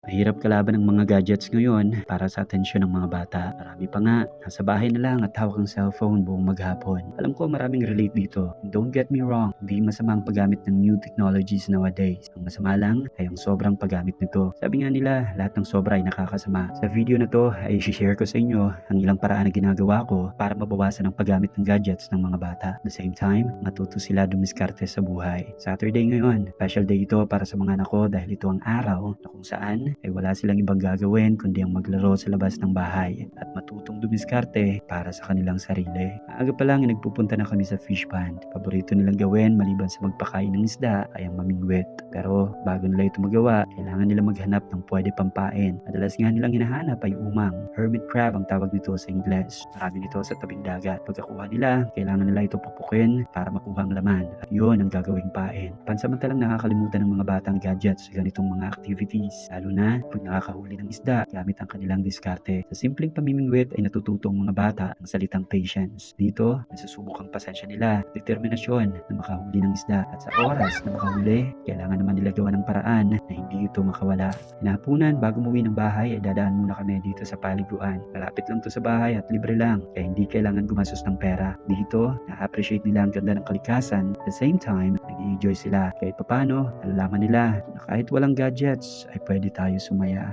Mahirap kalaban ng mga gadgets ngayon para sa atensyon ng mga bata. Marami pa nga, nasa bahay na lang at hawak ang cellphone buong maghapon. Alam ko maraming relate dito. And don't get me wrong, hindi masama ang paggamit ng new technologies nowadays. Ang masama lang ay ang sobrang paggamit nito. Sabi nga nila, lahat ng sobra ay nakakasama. Sa video na to ay share ko sa inyo ang ilang paraan na ginagawa ko para mabawasan ang paggamit ng gadgets ng mga bata. At the same time, matuto sila dumiskarte sa buhay. Saturday ngayon, special day ito para sa mga anak ko dahil ito ang araw na kung saan ay wala silang ibang gagawin kundi ang maglaro sa labas ng bahay at matutong dumiskarte para sa kanilang sarili. Maaga pa lang ay nagpupunta na kami sa fish pond. Paborito nilang gawin maliban sa magpakain ng isda ay ang mamingwit. Pero bago nila ito magawa, kailangan nila maghanap ng pwede pampain. Madalas nga nilang hinahanap ay umang. Hermit crab ang tawag nito sa Ingles. Marami nito sa tabing dagat. Pagkakuha nila, kailangan nila ito pupukin para makuha ang laman. At yun ang gagawing pain. Pansamantalang nakakalimutan ng mga batang gadgets sa ganitong mga activities. Lalo na pag nakakahuli ng isda gamit ang kanilang diskarte. Sa simpleng pamimingwit ay natututo ang mga bata ang salitang patience. Dito, nasusubok ang pasensya nila, determinasyon na makahuli ng isda at sa oras na makahuli, kailangan naman nila gawa ng paraan na hindi ito makawala. Hinapunan, bago umuwi ng bahay ay dadaan muna kami dito sa paliguan. Malapit lang to sa bahay at libre lang, kaya hindi kailangan gumastos ng pera. Dito, na-appreciate nila ang ganda ng kalikasan. At the same time, nag-enjoy sila. Kahit papano, nalalaman nila na kahit walang gadgets ay pwede tayo sumaya.